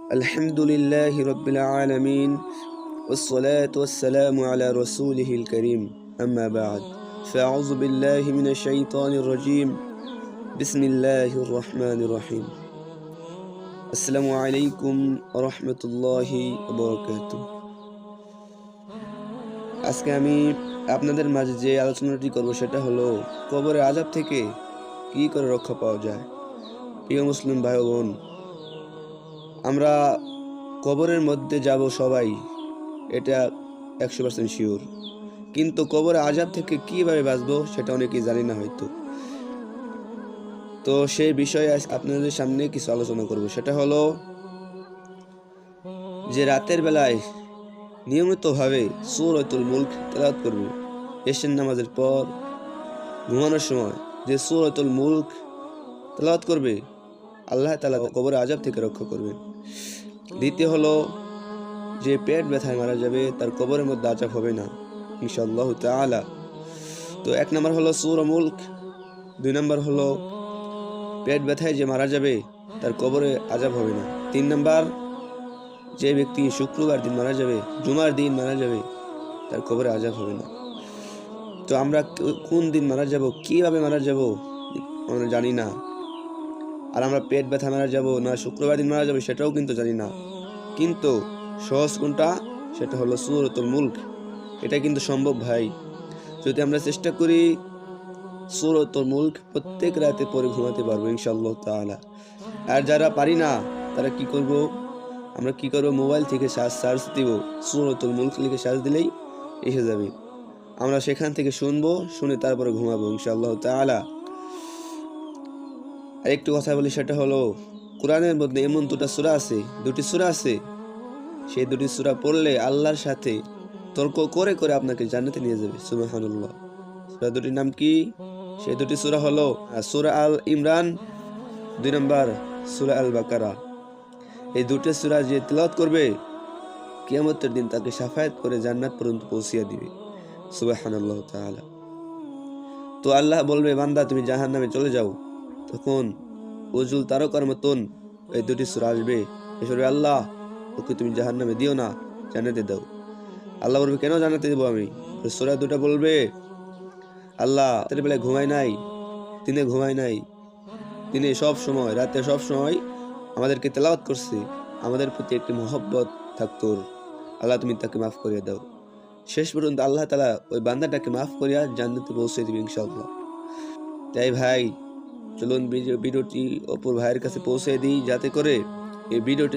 الحمد لله رب العالمين والصلاة والسلام على رسوله الكريم أما بعد فأعوذ بالله من الشيطان الرجيم بسم الله الرحمن الرحيم السلام عليكم ورحمة الله وبركاته আজকে আমি আপনাদের মাঝে যে আলোচনাটি করব সেটা হলো কবরের আযাব থেকে কি করে রক্ষা পাওয়া যায়। প্রিয় মুসলিম ভাই বোন, আমরা কবরের মধ্যে যাব সবাই, এটা 100% শিওর, কিন্তু কবরের আযাব থেকে কিভাবে বাঁচবো সেটা অনেকেই জানি না হয়তো। তো সেই বিষয়ে আপনাদের সামনে কিছু আলোচনা করব। সেটা হলো যে রাতের বেলায় নিয়মিতভাবে সূরাতুল মুলক তেলাওয়াত করবে। এশার নামাজের পর ঘুমানোর সময় যে সূরাতুল মুলক তেলাওয়াত করবে, আল্লাহ তাআলা কবরের আযাব থেকে রক্ষা করবেন। দ্বিতীয় হলো যে পেট ব্যথায় মারা যাবে তার কবরের মধ্যে আযাব হবে না ইনশাআল্লাহ তাআলা। তো 1 নম্বর হলো সূরা মুলক, 2 নম্বর হলো পেট ব্যথায় যে মারা যাবে তার কবরে আযাব হবে না। 3 নম্বর যে ব্যক্তি শুক্রবার দিন মারা যাবে, জুমার দিন মারা যাবে, তার কবরে আযাব হবে না। তো আমরা কোন দিন মারা যাব, কিভাবে মারা যাব আমরা জানি না। আর আমরা পেট ব্যথা মারা যাব না শুক্রবার দিন মারা যাবে সেটাও কিন্তু জানি না। কিন্তু সহজ কোনটা, সেটা হলো সূরাতুল মুলক। এটা কিন্তু সম্ভব ভাই, যদি আমরা চেষ্টা করি সূরাতুল মুলক প্রত্যেক রাতে পড়ে ঘুমাতে পারবো ইনশাআল্লাহ তাআলা। আর যারা পারি না তারা কি করব, আমরা কি করব, মোবাইল থেকে সার্চ দিব, সূরাতুল মুলক লিখে সার্চ দিলেই এসে যাবে। আমরা সেখান থেকে শুনবো, শুনে তারপরে ঘুমাবো ইনশাআল্লাহ তাআলা। আর একটু কথা বলি, সেটা হলো কোরআনের মধ্যে এমন দুটি সূরা আছে, সেই দুটি সূরা পড়লে আল্লাহর সাথে তর্ক করে করে আপনাকে জান্নাতে নিয়ে যাবে। সুবহানাল্লাহ। সূরা দুটির নাম কি? সেই দুটি সূরা হলো সূরা আল ইমরান, 2 নম্বর সূরা আল বাকারা। এই দুটি সূরা যে তেলাওয়াত করবে কিয়ামতের দিন তাকে শাফায়াত করে জান্নাত পর্যন্ত পৌঁছিয়ে দিবে। সুবহানাল্লাহ তাআলা। তো আল্লাহ বলবে, বান্দা তুমি জাহান্নামে চলে যাও। তখন উজুল তারকার মতন এই দুটি সূরা আসবে, এসে বলবে, আল্লাহ ওকে তুমি জাহান্নামে দিও না, জান্নাতে দাও। আল্লাহ বলবে, কেন জান্নাতে দেবো আমি? সূরা দুটো বলবে, আল্লাহ রাতের বেলায় ঘুমায় নাই, দিনে ঘুমায় নাই, দিনে সব সময়, রাতে সব সময় আমাদেরকে তেলাওয়াত করছে, আমাদের প্রতি একটি মহব্বত থাকতো, আল্লাহ তুমি তাকে মাফ করিয়ে দাও। শেষ পর্যন্ত আল্লাহ তাআলা ওই বান্দাটাকে মাফ করিয়া জান্নাতে পৌঁছে দিবে ইনশাআল্লাহ। তাই ভাই চলুন ভিডিওটি অপর ভাইয়ের কাছে পৌঁছে দিই, যাতে করে এই ভিডিওটি